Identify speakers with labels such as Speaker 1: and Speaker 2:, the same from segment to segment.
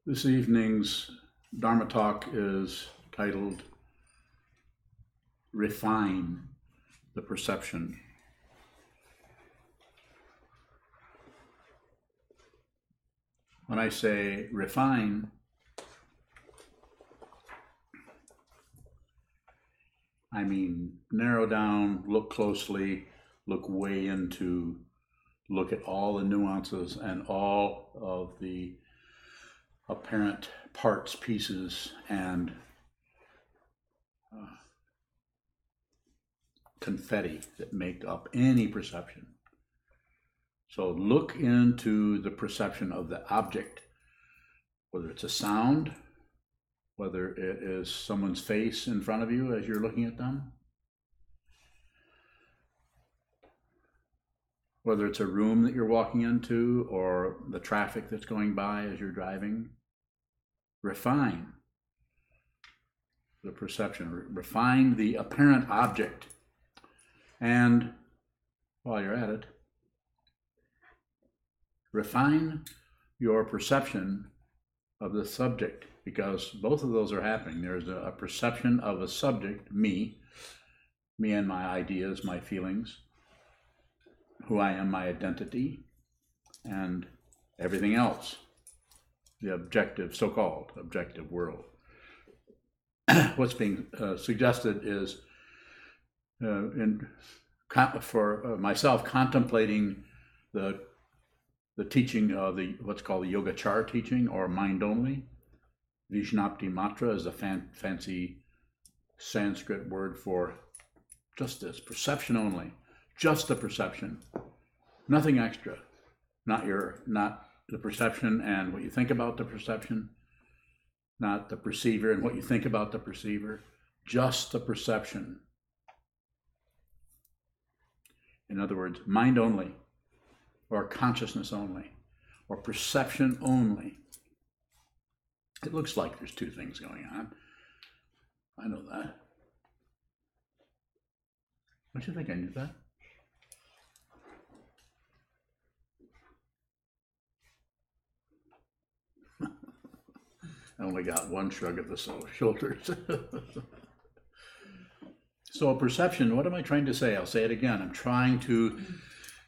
Speaker 1: This evening's Dharma talk is titled Refine the Perception. When I say refine, I mean narrow down, look closely, look way into, look at all the nuances and all of the apparent parts, pieces, and confetti that make up any perception. So look into the perception of the object, whether it's a sound, whether it is someone's face in front of you as you're looking at them, whether it's a room that you're walking into or the traffic that's going by as you're driving. Refine the perception, refine the apparent object. And while you're at it, refine your perception of the subject, because both of those are happening. There's a perception of a subject, me and my ideas, my feelings, who I am, my identity, and everything else, the objective, so-called objective world. What's being suggested is, for myself, contemplating the teaching of what's called the Yogacara teaching, or mind only. Vijnapti matra is a fancy Sanskrit word for just this, perception only, just the perception, nothing extra, not the perception and what you think about the perception, not the perceiver and what you think about the perceiver, just the perception. In other words, mind only, or consciousness only, or perception only. It looks like there's two things going on. I know that. Don't you think I knew that? I only got one shrug of the shoulders. So perception, what am I trying to say? I'll say it again. I'm trying to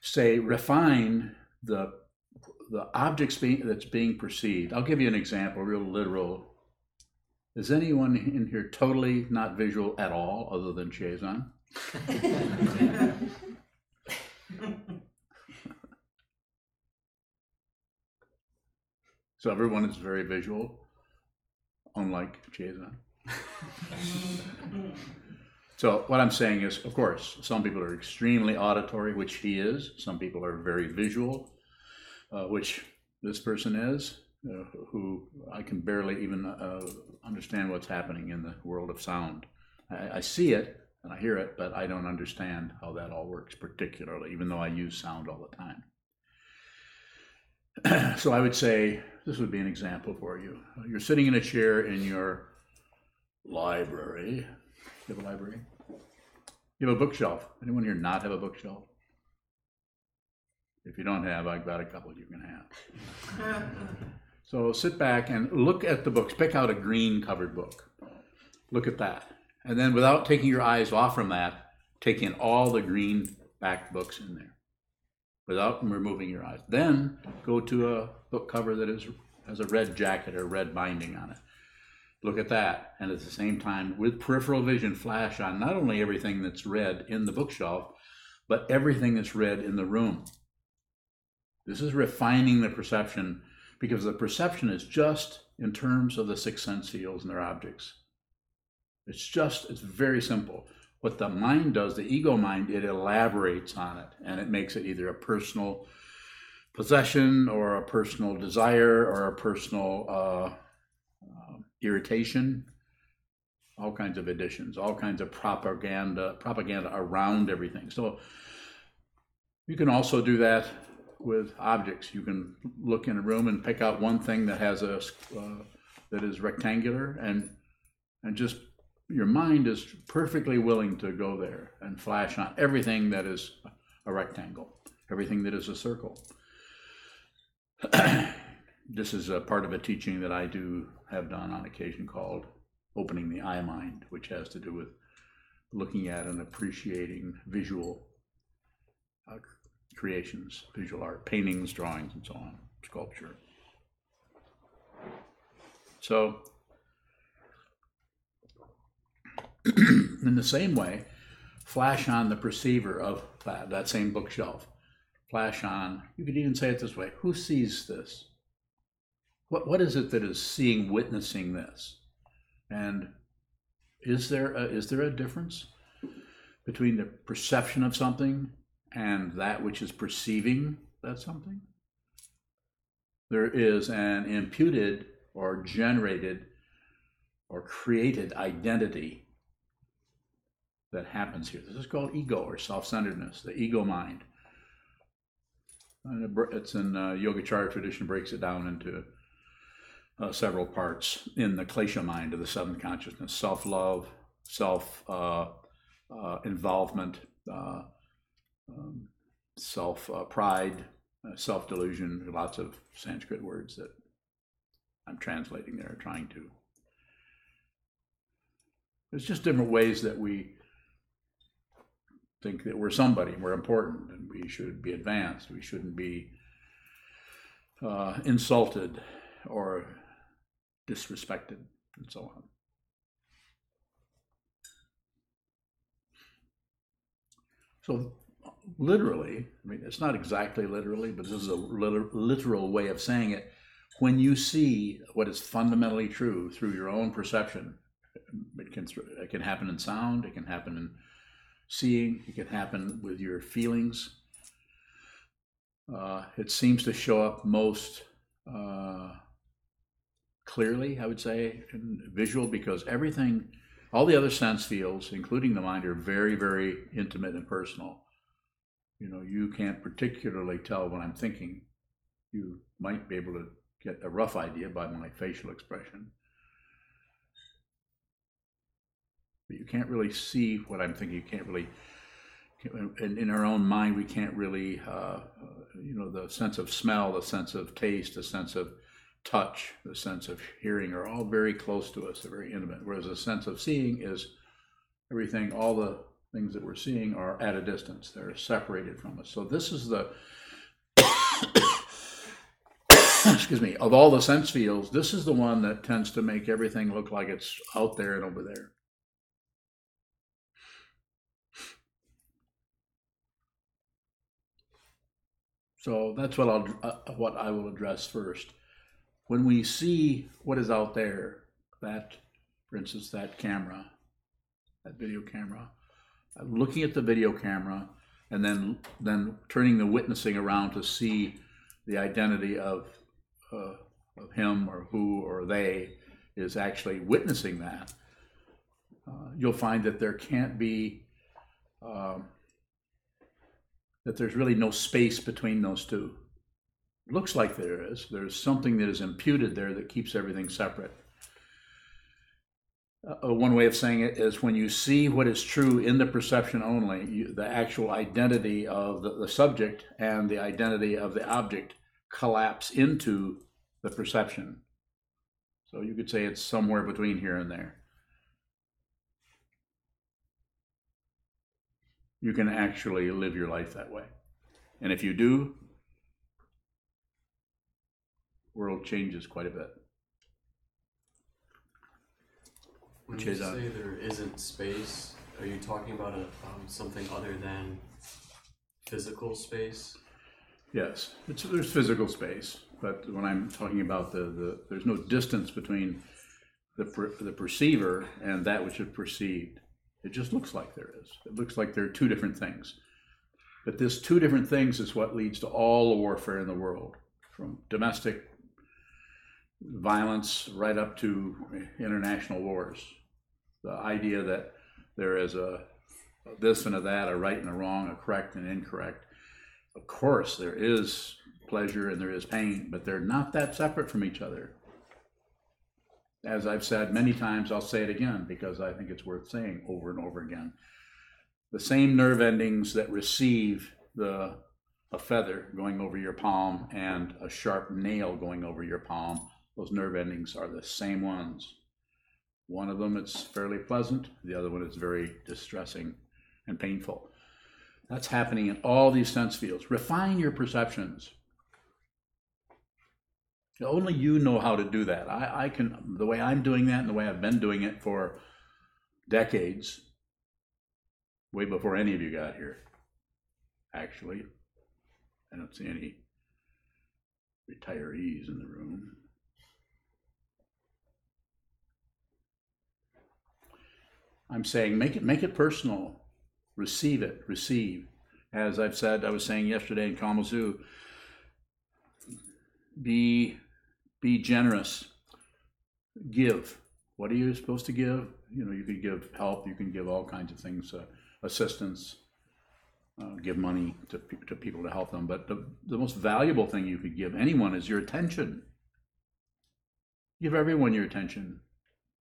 Speaker 1: say refine the objects that's being perceived. I'll give you an example, real literal. Is anyone in here totally not visual at all other than Chezan? So everyone is very visual, unlike Chezan. So what I'm saying is, of course, some people are extremely auditory, which he is. Some people are very visual, which this person is, who I can barely even understand what's happening in the world of sound. I see it and I hear it, but I don't understand how that all works particularly, even though I use sound all the time. So I would say, this would be an example for you. You're sitting in a chair in your library. You have a library? You have a bookshelf. Anyone here not have a bookshelf? If you don't have, I've got a couple you can have. So sit back and look at the books. Pick out a green covered book. Look at that. And then without taking your eyes off from that, take in all the green backed books in there without removing your eyes. Then go to a book cover that has a red jacket or red binding on it. Look at that, and at the same time, with peripheral vision, flash on not only everything that's read in the bookshelf, but everything that's read in the room. This is refining the perception, because the perception is just in terms of the six sense seals and their objects. It's very simple. What the mind does, the ego mind, it elaborates on it, and it makes it either a personal possession or a personal desire or a personal irritation, all kinds of additions, all kinds of propaganda around everything. So you can also do that with objects. You can look in a room and pick out one thing that has that is rectangular, and just your mind is perfectly willing to go there and flash on everything that is a rectangle, everything that is a circle. this is a part of a teaching that I do have done on occasion called Opening the Eye Mind, which has to do with looking at and appreciating visual creations, visual art, paintings, drawings, and so on, sculpture. So, in the same way, flash on the perceiver of that same bookshelf. Flash on, you could even say it this way, who sees this? What is it that is seeing, witnessing this? And is there a difference between the perception of something and that which is perceiving that something? There is an imputed or generated or created identity that happens here. This is called ego or self-centeredness, the ego mind. And it's in Yogacara tradition, breaks it down into several parts in the klesha mind of the seventh consciousness: self-love, self-involvement, self-pride, self-delusion. Lots of Sanskrit words that I'm translating there, trying to. There's just different ways that we think that we're somebody, we're important, and we should be advanced. We shouldn't be insulted or disrespected, and so on. So literally, I mean, it's not exactly literally, but this is a literal way of saying it. When you see what is fundamentally true through your own perception, it can happen in sound, it can happen in seeing, it can happen with your feelings. It seems to show up most clearly, I would say, in visual, because everything, all the other sense fields, including the mind, are very, very intimate and personal. You know, you can't particularly tell what I'm thinking. You might be able to get a rough idea by my facial expression. But you can't really see what I'm thinking. You can't really, in our own mind, we can't really, the sense of smell, the sense of taste, the sense of touch, the sense of hearing are all very close to us. They're very intimate. Whereas the sense of seeing is everything, all the things that we're seeing are at a distance. They're separated from us. So this is the, excuse me, of all the sense fields, this is the one that tends to make everything look like it's out there and over there. So that's what I will address first. When we see what is out there, that, for instance, that camera, that video camera, looking at the video camera, and then turning the witnessing around to see the identity of him or who or they is actually witnessing that, you'll find that there can't be, that there's really no space between those two. It looks like there is. There's something that is imputed there that keeps everything separate. One way of saying it is when you see what is true in the perception only, the actual identity of the subject and the identity of the object collapse into the perception. So you could say it's somewhere between here and there. You can actually live your life that way. And if you do, the world changes quite a bit.
Speaker 2: When you say there isn't space, are you talking about something other than physical space?
Speaker 1: Yes, there's physical space, but when I'm talking about there's no distance between the perceiver and that which is perceived. It just looks like there is. It looks like there are two different things. But this two different things is what leads to all the warfare in the world, from domestic violence right up to international wars. The idea that there is a this and a that, a right and a wrong, a correct and incorrect. Of course, there is pleasure and there is pain, but they're not that separate from each other. As I've said many times, I'll say it again because I think it's worth saying over and over again. The same nerve endings that receive the a feather going over your palm and a sharp nail going over your palm. Those nerve endings are the same ones. One of them it's fairly pleasant, the other one is very distressing and painful. That's happening in all these sense fields. Refine your perceptions. Only you know how to do that. I can, the way I'm doing that and the way I've been doing it for decades, way before any of you got here, actually. I don't see any retirees in the room. I'm saying make it personal. Receive it, receive. As I've said, I was saying yesterday in Kalamazoo, be generous. Give. What are you supposed to give? You know, you can give help, you can give all kinds of things, assistance, give money to people to help them. But the most valuable thing you could give anyone is your attention. Give everyone your attention.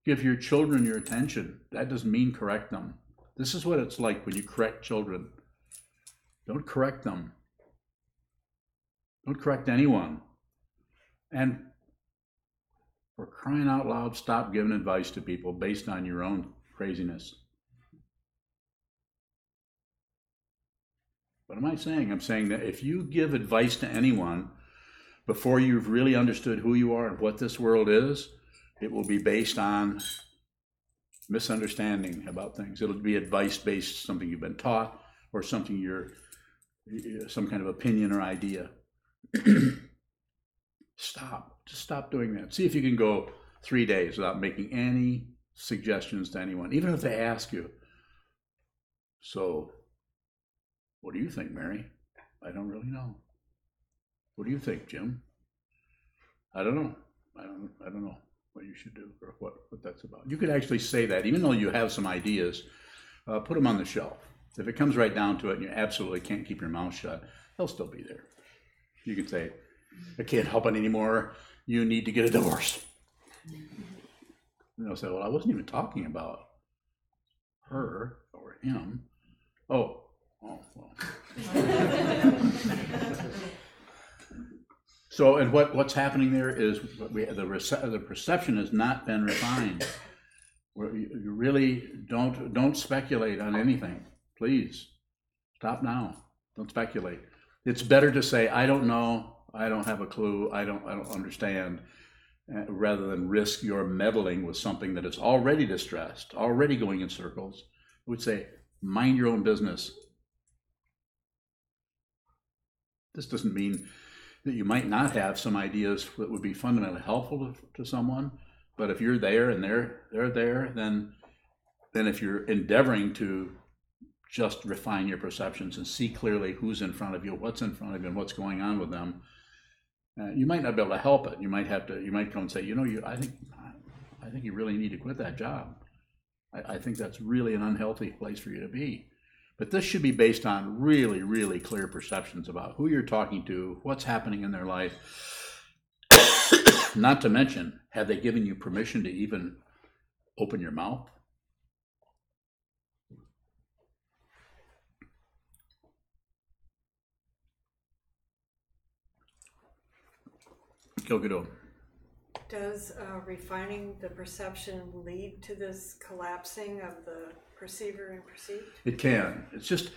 Speaker 1: Give your children your attention. That doesn't mean correct them. This is what it's like when you correct children. Don't correct them. Don't correct anyone. And for crying out loud, stop giving advice to people based on your own craziness. What am I saying? I'm saying that if you give advice to anyone before you've really understood who you are and what this world is, it will be based on misunderstanding about things. It'll be advice based, something you've been taught, or something some kind of opinion or idea. Just stop doing that. See if you can go 3 days without making any suggestions to anyone, even if they ask you, so what do you think, Mary? I don't really know. What do you think, Jim? I don't know. I don't know what you should do or what that's about. You could actually say that, even though you have some ideas, put them on the shelf. If it comes right down to it and you absolutely can't keep your mouth shut, they'll still be there. You can say, I can't help it anymore. You need to get a divorce. And they'll say, well, I wasn't even talking about her or him. Oh, well. So, and what's happening there is the perception has not been refined. You really don't speculate on anything. Please, stop now. Don't speculate. It's better to say, I don't know, I don't have a clue, I don't understand, rather than risk your meddling with something that is already distressed, already going in circles. I would say, mind your own business. This doesn't mean that you might not have some ideas that would be fundamentally helpful to someone, but if you're there and they're there, then if you're endeavoring to just refine your perceptions and see clearly who's in front of you, what's in front of you, and what's going on with them, you might not be able to help it. You might come and say, I think you really need to quit that job. I think that's really an unhealthy place for you to be. But this should be based on really, really clear perceptions about who you're talking to, what's happening in their life. Not to mention, have they given you permission to even open your mouth? Kyokudo.
Speaker 3: Does refining the perception lead to this collapsing of the perceiver and perceived?
Speaker 1: It can. It's just,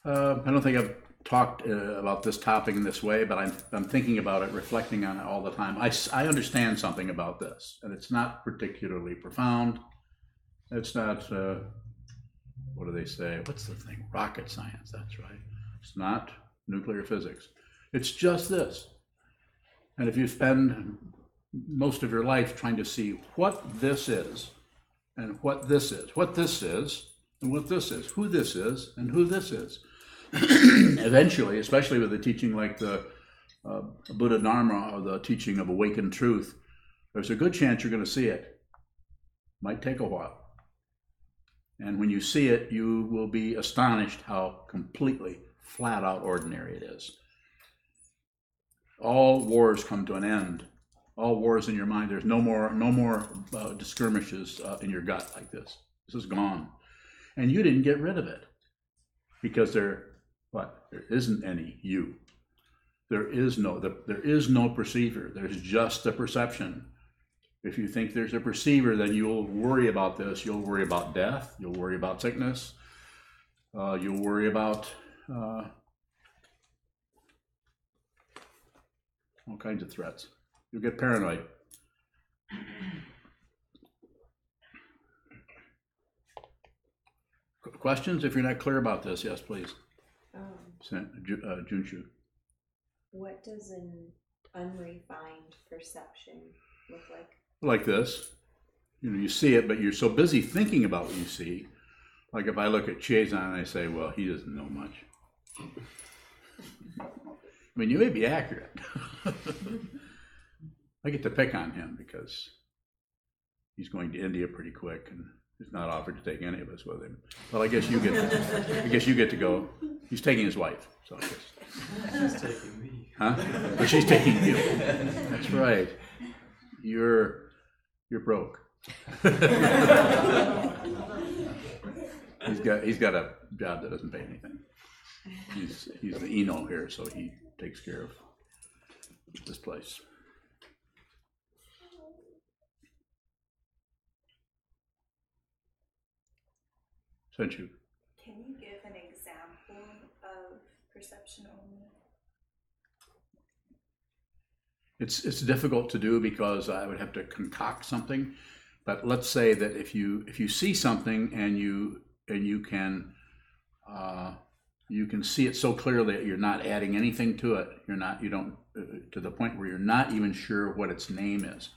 Speaker 1: I don't think I've talked about this topic in this way, but I'm thinking about it, reflecting on it all the time. I understand something about this, and it's not particularly profound. It's not, what do they say? What's the thing? Rocket science, that's right. It's not nuclear physics. It's just this. And if you spend most of your life trying to see what this is, and what this is, what this is, and what this is, who this is, and who this is, eventually, especially with a teaching like the Buddha Dharma or the teaching of awakened truth, there's a good chance you're going to see it. Might take a while. And when you see it, you will be astonished how completely flat out ordinary it is. All wars come to an end. All wars in your mind. There's no more skirmishes in your gut like this. This is gone. And you didn't get rid of it because there isn't any you. There is no perceiver. There's just the perception. If you think there's a perceiver, then you'll worry about this. You'll worry about death. You'll worry about sickness. You'll worry about all kinds of threats. You'll get paranoid. Questions? If you're not clear about this, yes, please. Junshu.
Speaker 4: What does an unrefined perception look like?
Speaker 1: Like this. You see it, but you're so busy thinking about what you see. Like if I look at Sokuzan and I say, well, he doesn't know much. I mean, you may be accurate. I get to pick on him because he's going to India pretty quick and he's not offered to take any of us with him. Well, I guess you get to go. He's taking his wife, so I guess.
Speaker 2: She's taking me.
Speaker 1: Huh? But she's taking you. That's right. You're broke. He's got a job that doesn't pay anything. He's the Eno here, so he takes care of this place. Sent you.
Speaker 4: Can you give an example of perception only?
Speaker 1: It's difficult to do because I would have to concoct something. But let's say that if you see something and you can see it so clearly that you're not adding anything to it. You don't to the point where you're not even sure what its name is.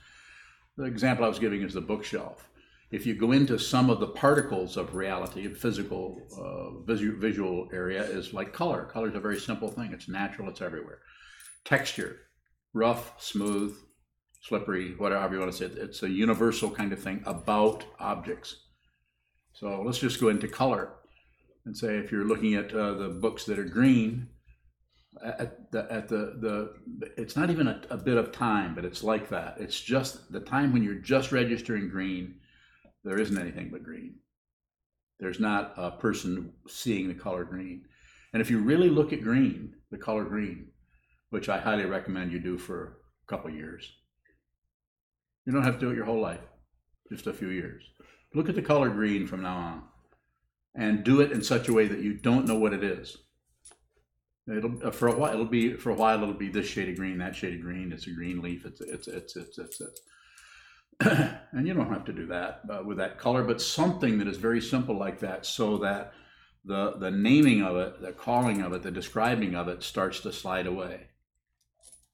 Speaker 1: The example I was giving is the bookshelf. If you go into some of the particles of reality, physical, visual area is like color. Color is a very simple thing. It's natural. It's everywhere. Texture, rough, smooth, slippery, whatever you want to say. It's a universal kind of thing about objects. So let's just go into color and say if you're looking at the books that are green, it's not even a bit of time, but it's like that. It's just the time when you're just registering green. There isn't anything but green. There's not a person seeing the color green. And if you really look at green, the color green, which I highly recommend you do for a couple of years. You don't have to do it your whole life, just a few years. Look at the color green from now on and do it in such a way that you don't know what it is. For a while it'll be this shade of green, that shade of green, it's a green leaf, it's. And you don't have to do that with that color, but something that is very simple like that, so that the naming of it, the calling of it, the describing of it starts to slide away.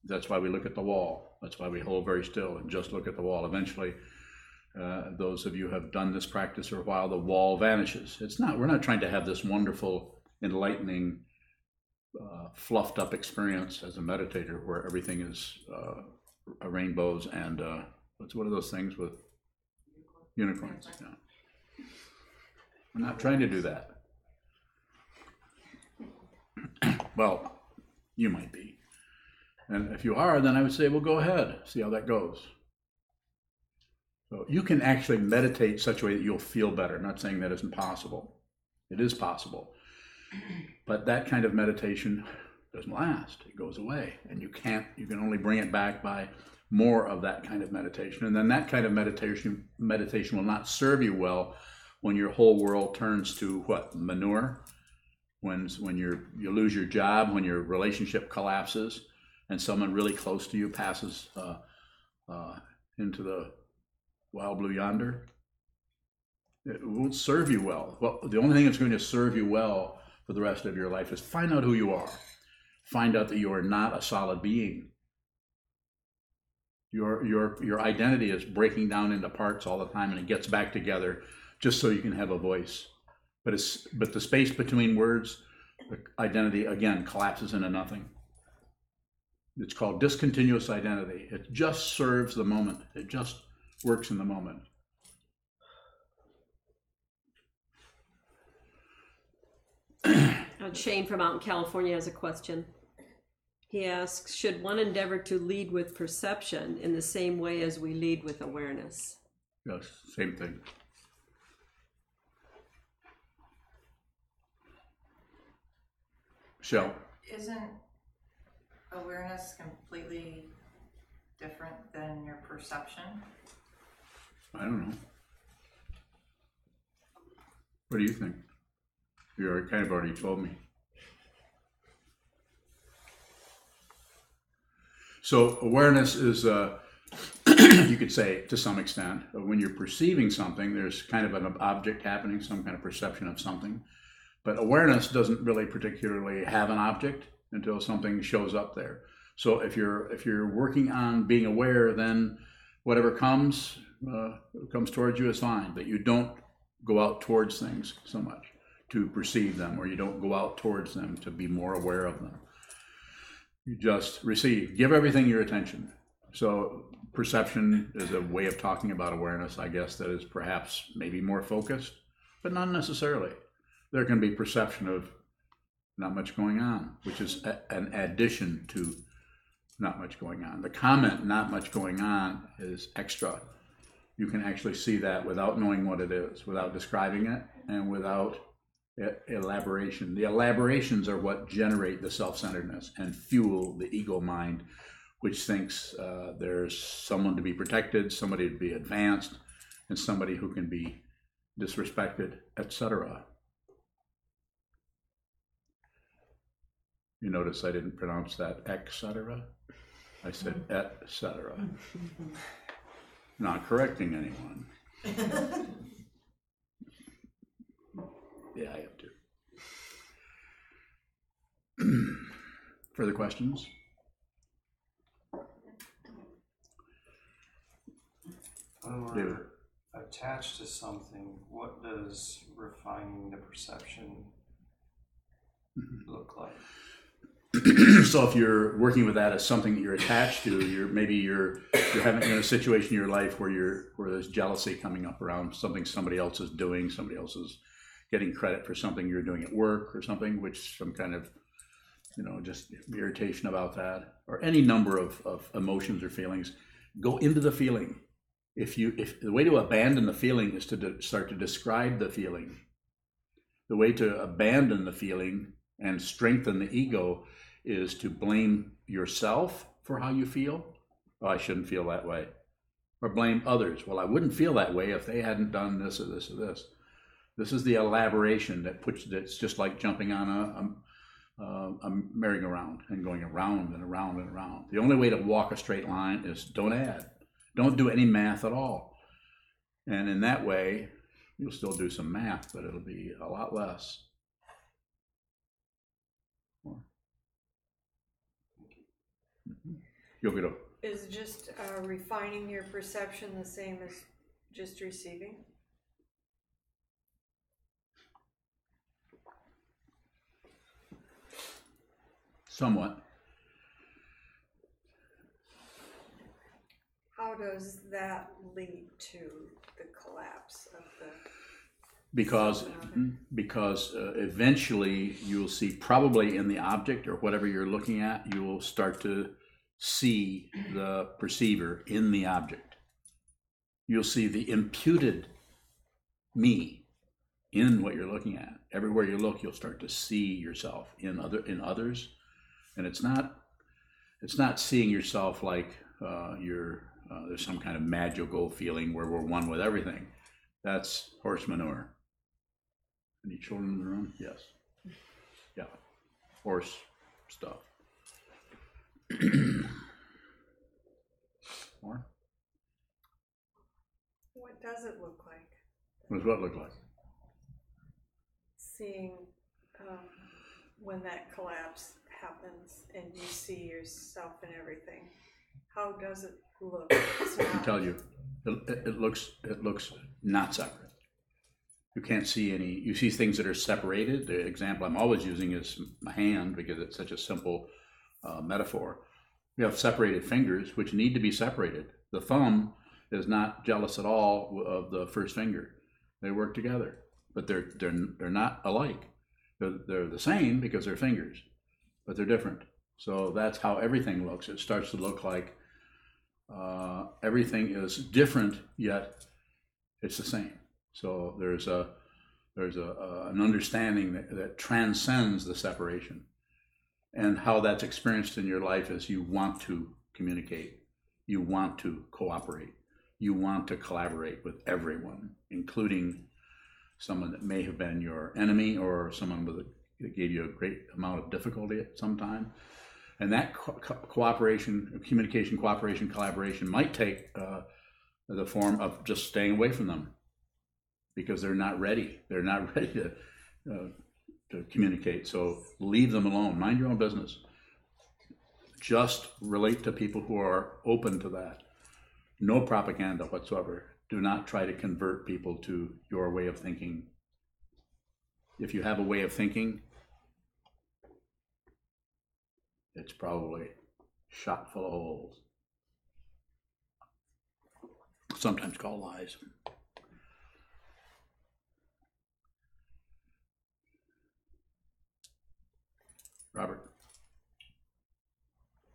Speaker 1: That's why we look at the wall. That's why we hold very still and just look at the wall. Eventually, those of you who have done this practice for a while, the wall vanishes. We're not trying to have this wonderful, enlightening, fluffed up experience as a meditator where everything is rainbows and what are those things with unicorns? Yeah. I'm not trying to do that. Well, you might be. And if you are, then I would say, well, go ahead, see how that goes. So you can actually meditate such a way that you'll feel better. I'm not saying that isn't possible. It is possible. But that kind of meditation doesn't last. It goes away. And you can only bring it back by more of that kind of meditation. And then that kind of meditation will not serve you well when your whole world turns to what? Manure? When you lose your job, when your relationship collapses, and someone really close to you passes into the wild blue yonder, it won't serve you well. Well, the only thing that's going to serve you well for the rest of your life is find out who you are. Find out that you are not a solid being. Your identity is breaking down into parts all the time, and it gets back together just so you can have a voice. But the space between words, the identity again collapses into nothing. It's called discontinuous identity. It just serves the moment. It just works in the moment.
Speaker 5: Shane from out in California has a question. He asks, should one endeavor to lead with perception in the same way as we lead with awareness?
Speaker 1: Yes, same thing. Shell.
Speaker 6: Isn't awareness completely different than your perception?
Speaker 1: I don't know. What do you think? You kind of already told me. So awareness is, you could say to some extent, when you're perceiving something, there's kind of an object happening, some kind of perception of something. But awareness doesn't really particularly have an object until something shows up there. So if you're working on being aware, then whatever comes towards you is fine. But you don't go out towards things so much to perceive them, or you don't go out towards them to be more aware of them. You just receive. Give everything your attention. So perception is a way of talking about awareness, I guess, that is perhaps maybe more focused, but not necessarily. There can be perception of not much going on, which is an addition to not much going on. The comment, not much going on, is extra. You can actually see that without knowing what it is, without describing it, and without elaboration. The elaborations are what generate the self-centeredness and fuel the ego mind, which thinks there's someone to be protected, somebody to be advanced, and somebody who can be disrespected, etc. You notice I didn't pronounce that etc. I said etc. Not correcting anyone. Yeah, I have to. Further questions?
Speaker 7: When we're
Speaker 1: David.
Speaker 7: attached to something, what does refining the perception look like?
Speaker 1: So if you're working with that as something that you're attached to, you're having in a situation in your life where there's jealousy coming up around something somebody else is doing, somebody else is getting credit for something you're doing at work or something, which some kind of, just irritation about that, or any number of emotions or feelings, go into the feeling. If the way to abandon the feeling is to start to describe the feeling, the way to abandon the feeling and strengthen the ego is to blame yourself for how you feel. Oh, I shouldn't feel that way. Or blame others. Well, I wouldn't feel that way if they hadn't done this or this or this. This is the elaboration that's just like jumping on a merry-go-round and going around and around and around. The only way to walk a straight line is don't add. Don't do any math at all. And in that way, you'll still do some math, but it'll be a lot less. Yogido.
Speaker 3: Is just refining your perception the same as just receiving?
Speaker 1: Somewhat.
Speaker 3: How does that lead to the collapse of the...
Speaker 1: Because eventually you'll see, probably in the object or whatever you're looking at, you will start to see the perceiver in the object. You'll see the imputed me in what you're looking at. Everywhere you look, you'll start to see yourself in others, and it's not seeing yourself like there's some kind of magical feeling where we're one with everything. That's horse manure. Any children in the room? Yes. Yeah. Horse stuff. More?
Speaker 3: What does it look like?
Speaker 1: What does what look like?
Speaker 3: Seeing when that collapse happens and you see yourself and everything. How does it look?
Speaker 1: I can tell you, it looks not separate. You can't see any. You see things that are separated. The example I'm always using is my hand because it's such a simple metaphor. You have separated fingers which need to be separated. The thumb is not jealous at all of the first finger. They work together, but they're not alike. They're the same because they're fingers, but they're different. So that's how everything looks. It starts to look like everything is different, yet it's the same. So there's an understanding that transcends the separation. And how that's experienced in your life is you want to communicate, you want to cooperate, you want to collaborate with everyone, including someone that may have been your enemy or someone that gave you a great amount of difficulty at some time. And that cooperation, communication, cooperation, collaboration might take the form of just staying away from them because they're not ready. They're not ready to communicate. So leave them alone. Mind your own business. Just relate to people who are open to that. No propaganda whatsoever. Do not try to convert people to your way of thinking. If you have a way of thinking, it's probably shot full of holes. Sometimes called lies. Robert.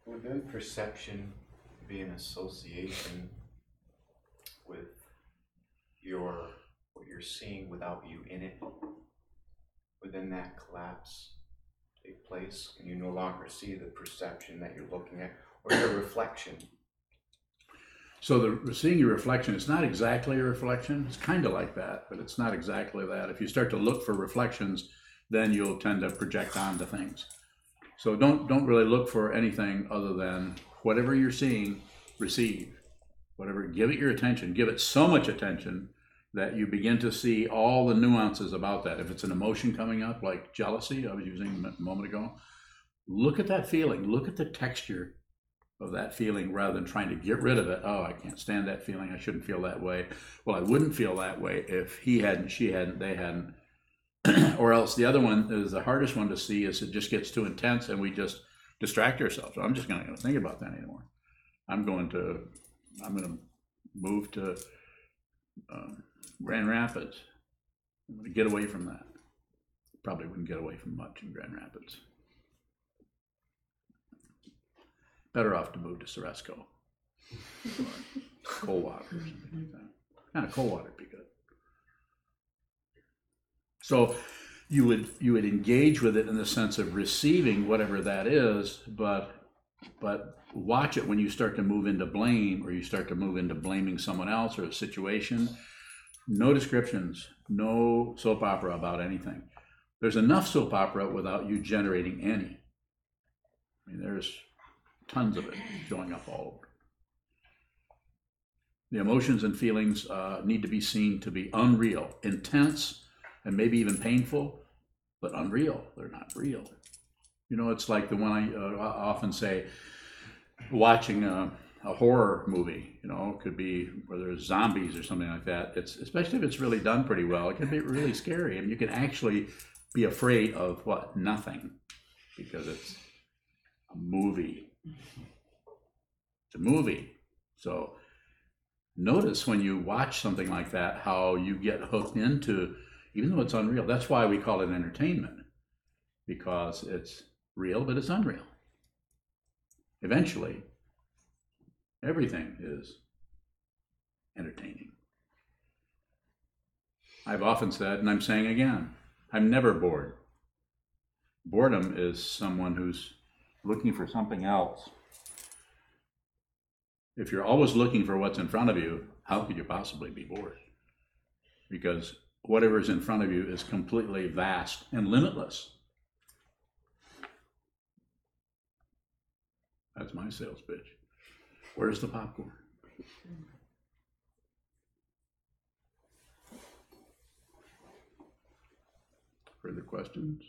Speaker 8: Wouldn't perception be an association with what you're seeing without you in it? Within that collapse take place, and you no longer see the perception that you're looking at, or your reflection?
Speaker 1: So seeing your reflection, it's not exactly a reflection. It's kind of like that, but it's not exactly that. If you start to look for reflections, then you'll tend to project onto things. So don't really look for anything other than whatever you're seeing, receive. Whatever, give it your attention. Give it so much attention that you begin to see all the nuances about that. If it's an emotion coming up, like jealousy, I was using a moment ago, look at that feeling. Look at the texture of that feeling rather than trying to get rid of it. Oh, I can't stand that feeling. I shouldn't feel that way. Well, I wouldn't feel that way if he hadn't, she hadn't, they hadn't. Or else the other one is the hardest one to see is it just gets too intense and we just distract ourselves. So I'm just not going to think about that anymore. I'm going to move to Grand Rapids. I'm going to get away from that. Probably wouldn't get away from much in Grand Rapids. Better off to move to Ceresco. Or Coldwater or something like that. Kind of Coldwater would be good. So you would engage with it in the sense of receiving whatever that is, but watch it when you start to move into blame or you start to move into blaming someone else or a situation. No descriptions, no soap opera about anything. There's enough soap opera without you generating any. I mean, there's tons of it showing up all over. The emotions and feelings need to be seen to be unreal, intense, and maybe even painful, but unreal. They're not real. You know, it's like the one I often say, watching a horror movie, you know, could be where there's zombies or something like that. It's especially if it's really done pretty well, it can be really scary. And you can actually be afraid of what? Nothing, because it's a movie. It's a movie. So notice when you watch something like that, how you get hooked into, even though it's unreal. That's why we call it entertainment, because it's real, but it's unreal. Eventually, everything is entertaining. I've often said, and I'm saying again, I'm never bored. Boredom is someone who's looking for something else. If you're always looking for what's in front of you, how could you possibly be bored? Because whatever is in front of you is completely vast and limitless. That's my sales pitch. Where's the popcorn? Further questions?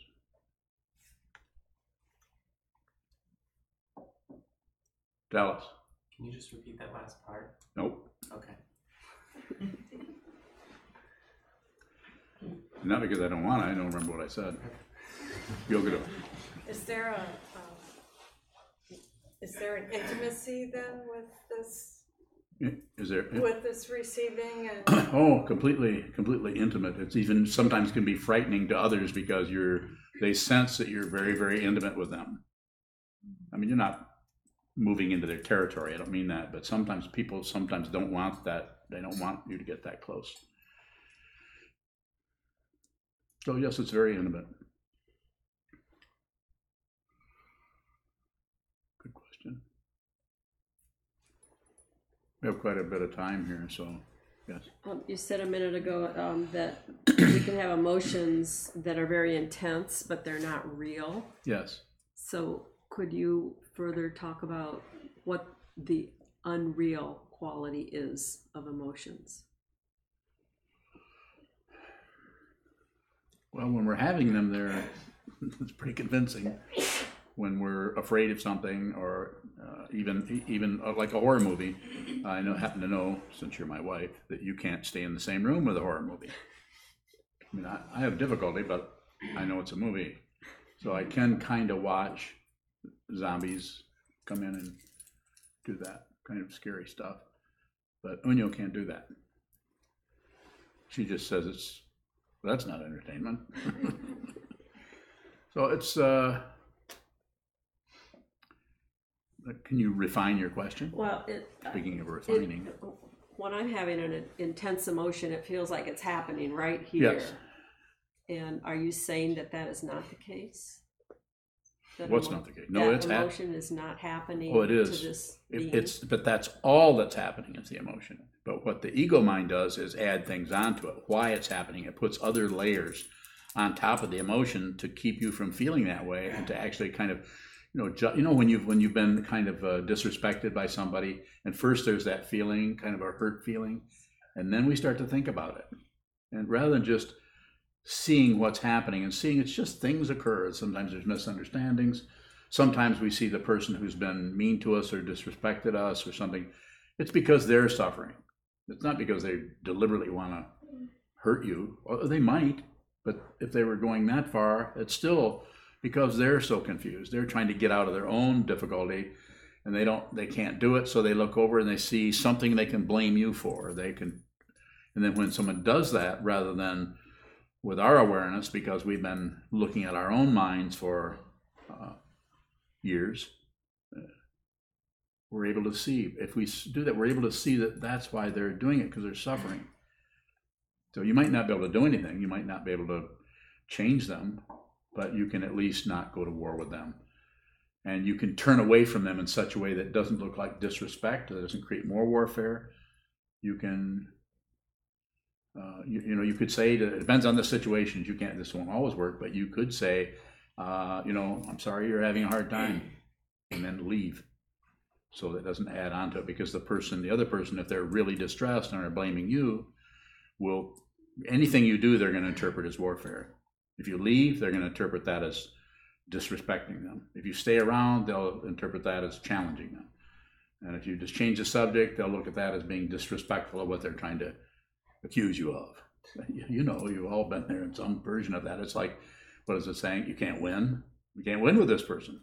Speaker 1: Dallas?
Speaker 2: Can you just repeat that last part?
Speaker 1: Nope.
Speaker 2: Okay.
Speaker 1: Not because I don't want to. I don't remember what I said. You'll get it.
Speaker 3: Is there an intimacy then with this?
Speaker 1: Is there?
Speaker 3: With this receiving and
Speaker 1: Oh, completely intimate. It's even sometimes can be frightening to others because they sense that you're very, very intimate with them. I mean, you're not moving into their territory. I don't mean that, but sometimes people don't want that. They don't want you to get that close. So yes, it's very intimate. We have quite a bit of time here, so yes.
Speaker 5: You said a minute ago that we can have emotions that are very intense, but they're not real.
Speaker 1: Yes.
Speaker 5: So could you further talk about what the unreal quality is of emotions?
Speaker 1: Well, when we're having them, it's pretty convincing. When we're afraid of something, or even like a horror movie, I happen to know, since you're my wife, that you can't stay in the same room with a horror movie. I mean, I have difficulty, but I know it's a movie, so I can kind of watch zombies come in and do that kind of scary stuff. But Unyo can't do that. She just says that's not entertainment. So it's. Can you refine your question?
Speaker 5: Well,
Speaker 1: Speaking of refining.
Speaker 5: When I'm having an intense emotion, it feels like it's happening right here.
Speaker 1: Yes.
Speaker 5: And are you saying that is not the case?
Speaker 1: What's not the case? No, it's
Speaker 5: emotion is not happening.
Speaker 1: Oh, it is.
Speaker 5: To this
Speaker 1: But that's all that's happening is the emotion. But what the ego mind does is add things onto it. Why it's happening, it puts other layers on top of the emotion to keep you from feeling that way, and to actually kind of, when you've been kind of disrespected by somebody, and first there's that feeling, kind of a hurt feeling, and then we start to think about it, and rather than just seeing what's happening and seeing it's just things occur. Sometimes there's misunderstandings. Sometimes we see the person who's been mean to us or disrespected us or something. It's because they're suffering. It's not because they deliberately want to hurt you. Or they might, but if they were going that far, it's still because they're so confused. They're trying to get out of their own difficulty, and they can't do it. So they look over and they see something they can blame you for. And then when someone does that, rather than with our awareness, because we've been looking at our own minds for years, we're able to see. If we do that, we're able to see that that's why they're doing it, because they're suffering. So you might not be able to do anything. You might not be able to change them, but you can at least not go to war with them. And you can turn away from them in such a way that doesn't look like disrespect, that doesn't create more warfare. You can... you could say that it depends on the situations. This won't always work, but you could say, I'm sorry you're having a hard time, and then leave. So that doesn't add on to it, because the other person, if they're really distressed and are blaming you, anything you do, they're going to interpret as warfare. If you leave, they're going to interpret that as disrespecting them. If you stay around, they'll interpret that as challenging them. And if you just change the subject, they'll look at that as being disrespectful of what they're trying to accuse you of. You've all been there in some version of that. It's like, what is it saying? You can't win. You can't win with this person.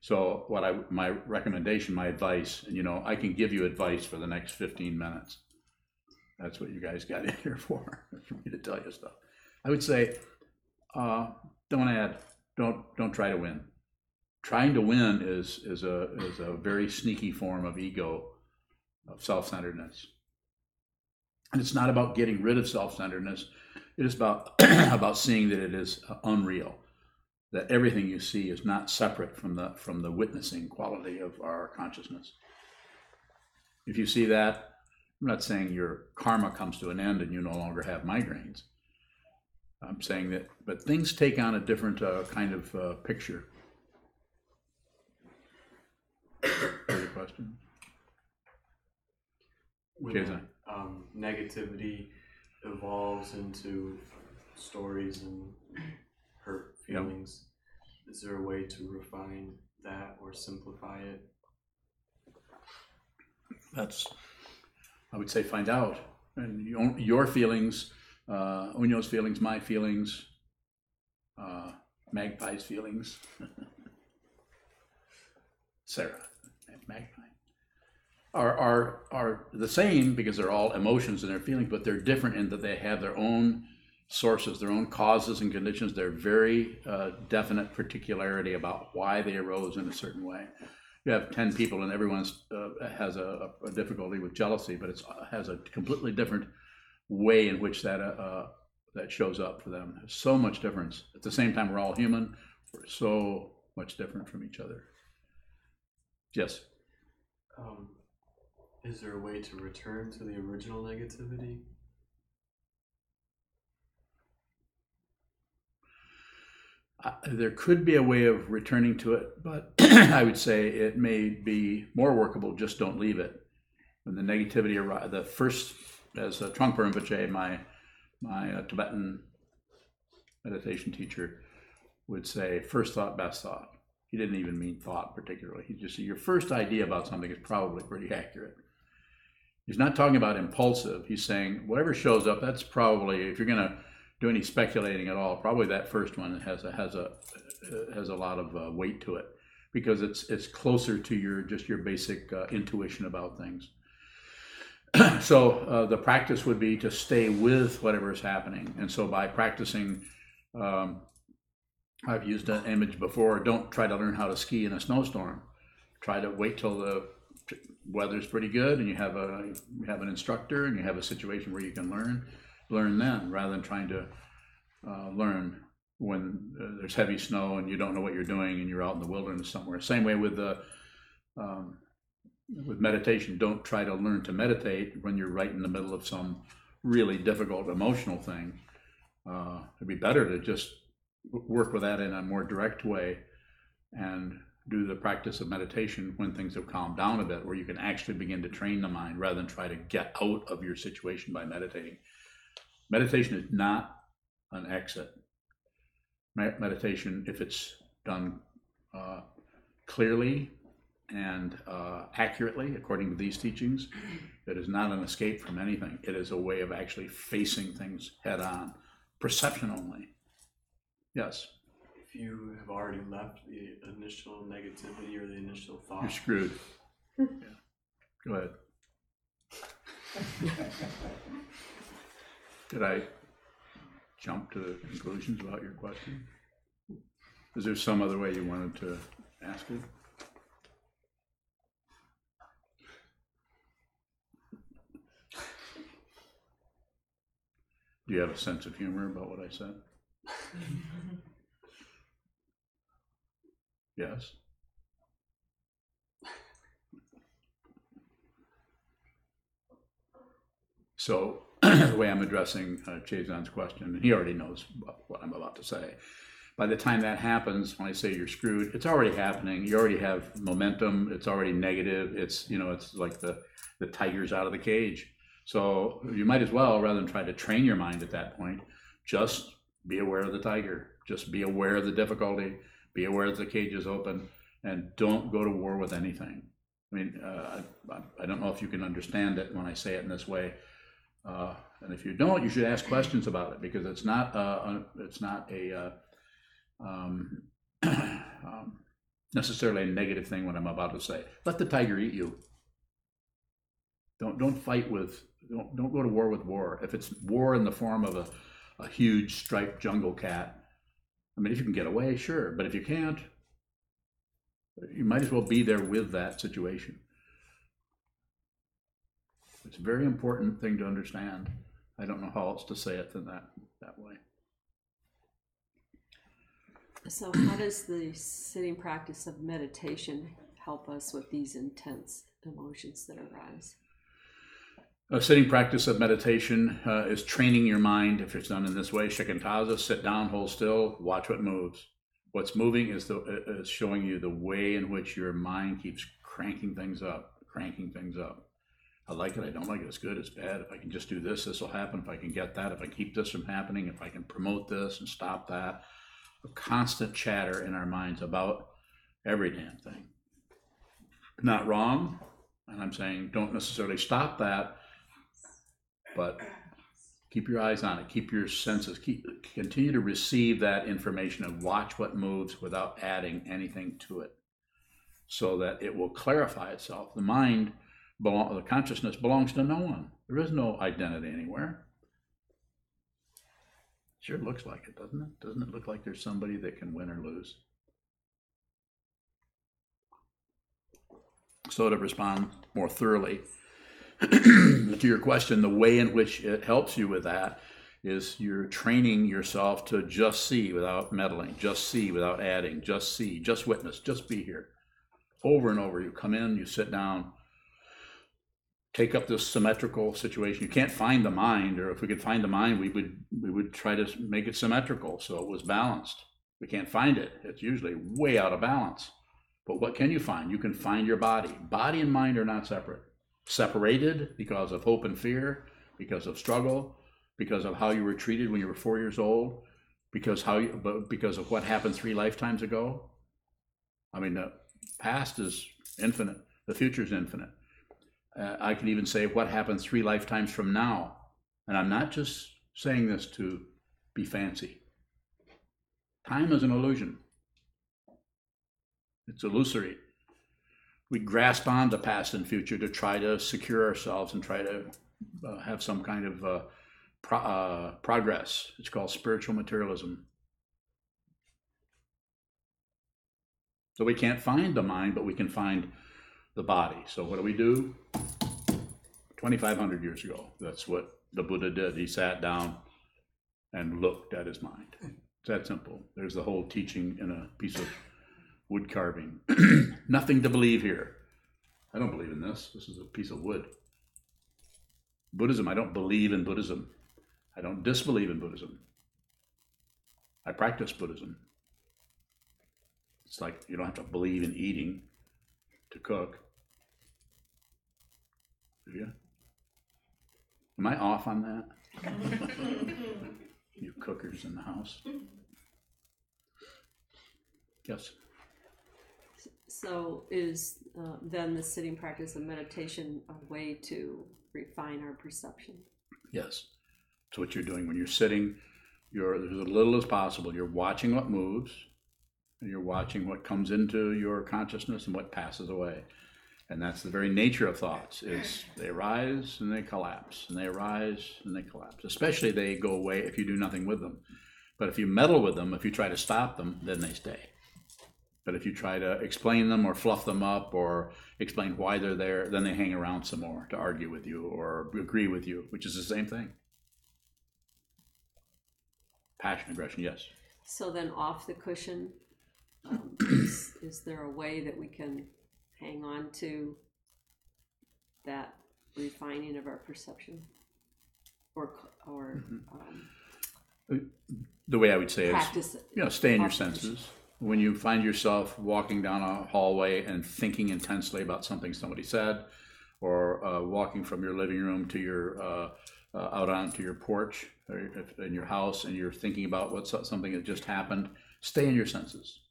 Speaker 1: So my recommendation, my advice, I can give you advice for the next 15 minutes. That's what you guys got in here for me to tell you stuff. I would say, don't try to win. Trying to win is a very sneaky form of ego, of self-centeredness. And it's not about getting rid of self-centeredness. It is about about seeing that it is unreal, that everything you see is not separate from the witnessing quality of our consciousness. If you see that, I'm not saying your karma comes to an end and you no longer have migraines. I'm saying that, but things take on a different kind of picture. Further question?
Speaker 2: When negativity evolves into stories and hurt feelings, is there a way to refine that or simplify it?
Speaker 1: I would say, find out. And your feelings, Unyo's feelings, my feelings, Magpie's feelings, Sarah and Magpie, are the same, because they're all emotions and their feelings, but they're different in that they have their own sources, their own causes and conditions. They're very definite particularity about why they arose in a certain way. You have 10 people and everyone has a difficulty with jealousy, but it has a completely different way in which that shows up for them. There's so much difference. At the same time, we're all human. We're so much different from each other. Yes?
Speaker 2: Is there a way to return to the original negativity?
Speaker 1: There could be a way of returning to it, but I would say it may be more workable. Just don't leave it. When the negativity arrives, the first, as Trungpa Rinpoche, my Tibetan meditation teacher, would say, first thought, best thought. He didn't even mean thought particularly. He just said your first idea about something is probably pretty accurate. He's not talking about impulsive. He's saying whatever shows up, that's probably, if you're going to do any speculating at all, probably that first one has a lot of weight to it, because it's closer to your basic intuition about things. So the practice would be to stay with whatever is happening, and so by practicing, I've used an image before. Don't try to learn how to ski in a snowstorm. Try to wait till the weather's pretty good and you have an instructor and you have a situation where you can learn then, rather than trying to learn when there's heavy snow and you don't know what you're doing and you're out in the wilderness somewhere. Same way with meditation. Don't try to learn to meditate when you're right in the middle of some really difficult emotional thing. It'd be better to just work with that in a more direct way and do the practice of meditation when things have calmed down a bit, where you can actually begin to train the mind rather than try to get out of your situation by meditating. Meditation is not an exit. Meditation, if it's done clearly and accurately, according to these teachings, it is not an escape from anything. It is a way of actually facing things head on. Perception only. Yes?
Speaker 2: If you have already left the initial negativity or the initial thought,
Speaker 1: You're screwed. Yeah. Go ahead. Did I jump to conclusions about your question? Is there some other way you wanted to ask it? Do you have a sense of humor about what I said? Yes. So the way I'm addressing Chazan's question, and he already knows what I'm about to say. By the time that happens, when I say you're screwed, it's already happening. You already have momentum. It's already negative. It's like the tiger's out of the cage. So you might as well, rather than try to train your mind at that point, just be aware of the tiger. Just be aware of the difficulty. Be aware that the cage is open, and don't go to war with anything. I mean, I don't know if you can understand it when I say it in this way. And if you don't, you should ask questions about it, because it's not necessarily a negative thing what I'm about to say. Let the tiger eat you. Don't fight with. Don't go to war with war. If it's war in the form of a huge striped jungle cat, I mean, if you can get away, sure. But if you can't, you might as well be there with that situation. It's a very important thing to understand. I don't know how else to say it than that way.
Speaker 5: So how does the sitting practice of meditation help us with these intense emotions that arise?
Speaker 1: A sitting practice of meditation is training your mind. If it's done in this way, shikantaza, sit down, hold still, watch what moves. What's moving is showing you the way in which your mind keeps cranking things up. I like it, I don't like it, it's good, it's bad. If I can just do this, this will happen. If I can get that, if I keep this from happening, if I can promote this and stop that. A constant chatter in our minds about every damn thing. Not wrong, and I'm saying don't necessarily stop that, but keep your eyes on it, keep your senses, continue to receive that information and watch what moves without adding anything to it, so that it will clarify itself. The mind, the consciousness belongs to no one. There is no identity anywhere. Sure looks like it, doesn't it? Doesn't it look like there's somebody that can win or lose? So to respond more thoroughly to your question, the way in which it helps you with that is you're training yourself to just see without meddling, just see without adding, just see, just witness, just be here. Over and over, you come in, you sit down, take up this symmetrical situation. You can't find the mind, or if we could find the mind, we would try to make it symmetrical so it was balanced. We can't find it. It's usually way out of balance. But what can you find? You can find your body. Body and mind are not separate. Separated because of hope and fear, because of struggle, because of how you were treated when you were 4 years old, because of what happened 3 lifetimes ago. I mean, the past is infinite. The future is infinite. I can even say what happens 3 lifetimes from now. And I'm not just saying this to be fancy. Time is an illusion. It's illusory. We grasp on to past and future to try to secure ourselves and try to have some kind of progress. It's called spiritual materialism. So we can't find the mind, but we can find the body. So what do? 2,500 years ago, that's what the Buddha did. He sat down and looked at his mind. It's that simple. There's the whole teaching in a piece of wood carving. Nothing to believe here. I don't believe in this. This is a piece of wood. Buddhism, I don't believe in Buddhism. I don't disbelieve in Buddhism. I practice Buddhism. It's like you don't have to believe in eating to cook. Do you? Am I off on that? You cookers in the house. Yes.
Speaker 5: So is then the sitting practice of meditation a way to refine our perception?
Speaker 1: Yes. It's what you're doing when you're sitting. There's as little as possible. You're watching what moves, and you're watching what comes into your consciousness and what passes away. And that's the very nature of thoughts, is they rise and they collapse, and they rise and they collapse. Especially they go away if you do nothing with them. But if you meddle with them, if you try to stop them, then they stay. But if you try to explain them or fluff them up or explain why they're there, then they hang around some more to argue with you or agree with you, which is the same thing. Passion, aggression, yes.
Speaker 5: So then off the cushion, is there a way that we can hang on to that refining of our perception? Or
Speaker 1: the way I would say
Speaker 5: practice
Speaker 1: is, stay in your senses. When you find yourself walking down a hallway and thinking intensely about something somebody said, or walking from your living room to your out onto your porch or in your house, and you're thinking about something that just happened, stay in your senses.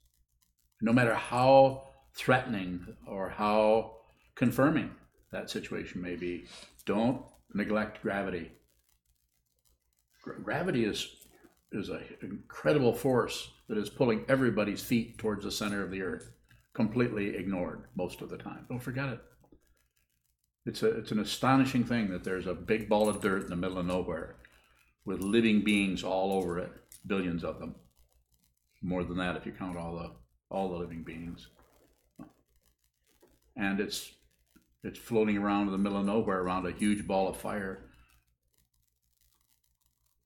Speaker 1: No matter how threatening or how confirming that situation may be, don't neglect gravity. Gravity is an incredible force that is pulling everybody's feet towards the center of the earth, completely ignored most of the time. Don't forget it. It's an astonishing thing that there's a big ball of dirt in the middle of nowhere with living beings all over it, billions of them. More than that if you count all the living beings. And it's floating around in the middle of nowhere around a huge ball of fire,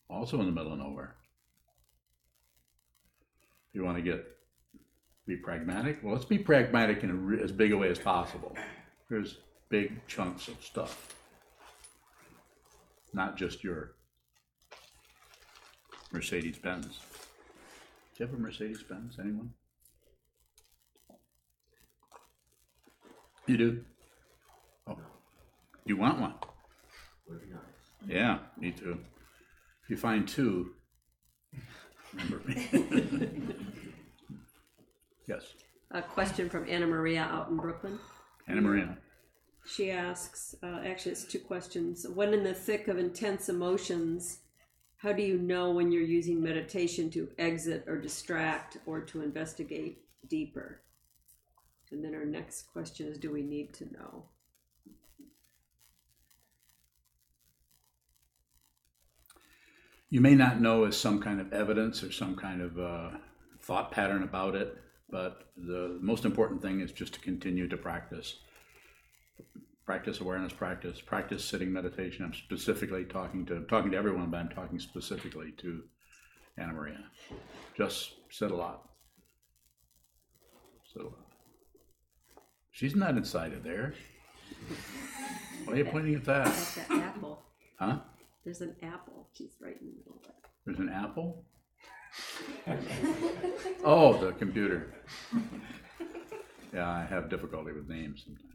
Speaker 1: also in the middle of nowhere. If you want to be pragmatic, well, let's be pragmatic in as big a way as possible. There's big chunks of stuff, not just your Mercedes-Benz. Do you have a Mercedes-Benz, anyone? You do? Oh, you want one? Yeah, me too. If you find two, remember me. Yes.
Speaker 5: A question from Anna Maria out in Brooklyn.
Speaker 1: Anna Maria.
Speaker 5: She asks, actually it's 2 questions. When in the thick of intense emotions, how do you know when you're using meditation to exit or distract or to investigate deeper? And then our next question is, do we need to know?
Speaker 1: You may not know as some kind of evidence or some kind of thought pattern about it, but the most important thing is just to continue to practice. Practice awareness, practice sitting meditation. I'm specifically talking to everyone, but I'm talking specifically to Anna Maria. Just sit a lot. Sit a lot. She's not inside of there. Why are you pointing at that?
Speaker 5: That's that apple.
Speaker 1: Huh?
Speaker 5: There's an apple. She's right in the middle of it.
Speaker 1: There's an apple? Oh, the computer. Yeah, I have difficulty with names sometimes.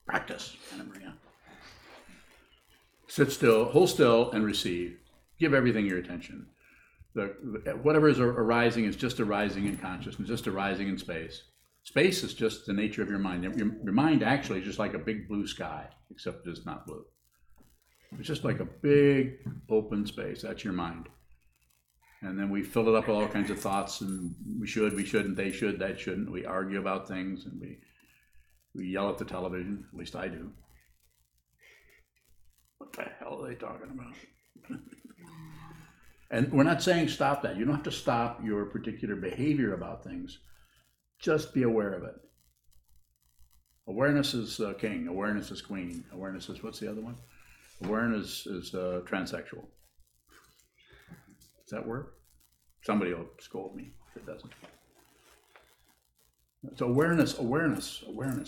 Speaker 1: Practice, Anna Maria. Sit still, hold still, and receive. Give everything your attention. Whatever is arising is just arising in consciousness, just arising in space. Space is just the nature of your mind. Your mind actually is just like a big blue sky, except it's not blue. It's just like a big open space. That's your mind. And then we fill it up with all kinds of thoughts, and we shouldn't, they should, that shouldn't. We argue about things, and we yell at the television. At least I do. What the hell are they talking about? And we're not saying stop that. You don't have to stop your particular behavior about things. Just be aware of it. Awareness is king. Awareness is queen. Awareness is, what's the other one? Awareness is transsexual. Does that work? Somebody will scold me if it doesn't. So awareness,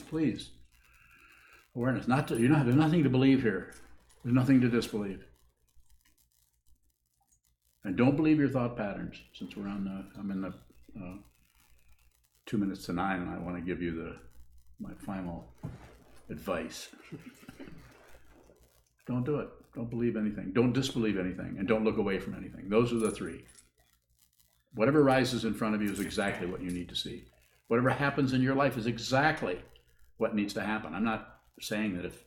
Speaker 1: please. Awareness. There's nothing to believe here. There's nothing to disbelieve. And don't believe your thought patterns. Since I'm in the 2 minutes to 9, and I want to give you my final advice. Don't do it. Don't believe anything. Don't disbelieve anything, and don't look away from anything. Those are the three. Whatever rises in front of you is exactly what you need to see. Whatever happens in your life is exactly what needs to happen. I'm not saying that if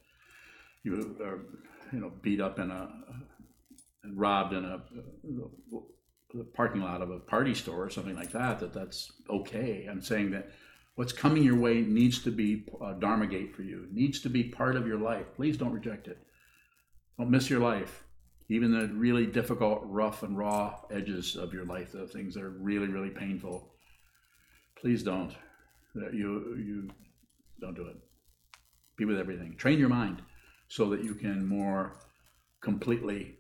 Speaker 1: you are, beat up and robbed in the parking lot of a party store or something like that, that's okay. I'm saying that what's coming your way needs to be a Dharma gate for you. It needs to be part of your life. Please don't reject it. Don't miss your life. Even the really difficult, rough and raw edges of your life, the things that are really, really painful. Please don't. You don't do it. Be with everything. Train your mind so that you can more completely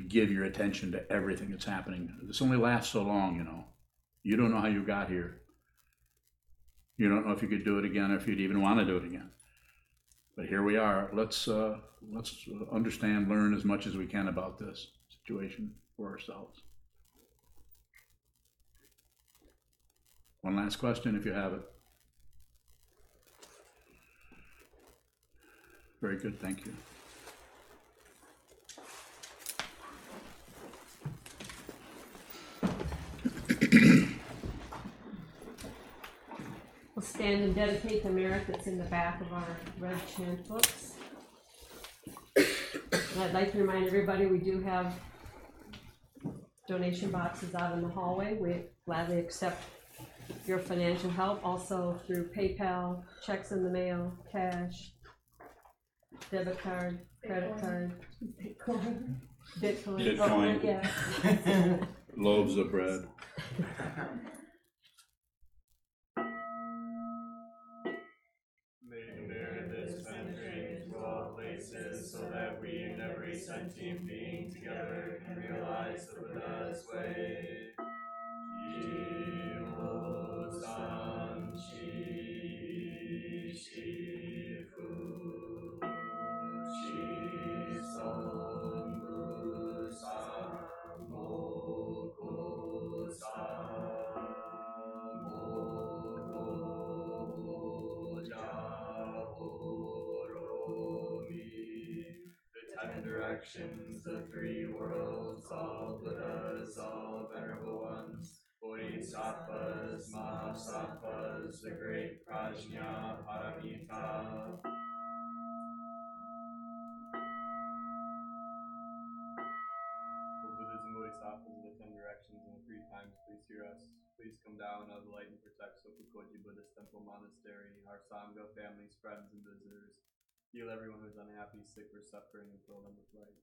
Speaker 1: give your attention to everything that's happening. This only lasts so long, You don't know how you got here. You don't know if you could do it again or if you'd even want to do it again. But here we are. Let's understand, learn as much as we can about this situation for ourselves. One last question, if you have it. Very good, thank you.
Speaker 5: We'll stand and dedicate the merit that's in the back of our red chant books. And I'd like to remind everybody we do have donation boxes out in the hallway. We gladly accept your financial help, also through PayPal, checks in the mail, cash, debit card, credit card, Bitcoin. Oh, yeah.
Speaker 1: Loaves of bread.
Speaker 2: May the merit this penetrate into all places, so that we and every sentient being together can realize the Buddha's way. San Chi Shifu Shi Song Gu San Moku San Moku Jahoromi. The 10 directions, the 3 worlds, all Buddhas, all venerable ones. Bodhisattvas, Mahasattvas, the great Prajna Paramita. O Buddhas and Bodhisattvas of the 10 directions and the 3 times, please hear us. Please come down out of the light and protect Sokukoji Buddhist Temple Monastery, our Sangha, families, friends, and visitors. Heal everyone who's unhappy, sick, or suffering, and fill them with light.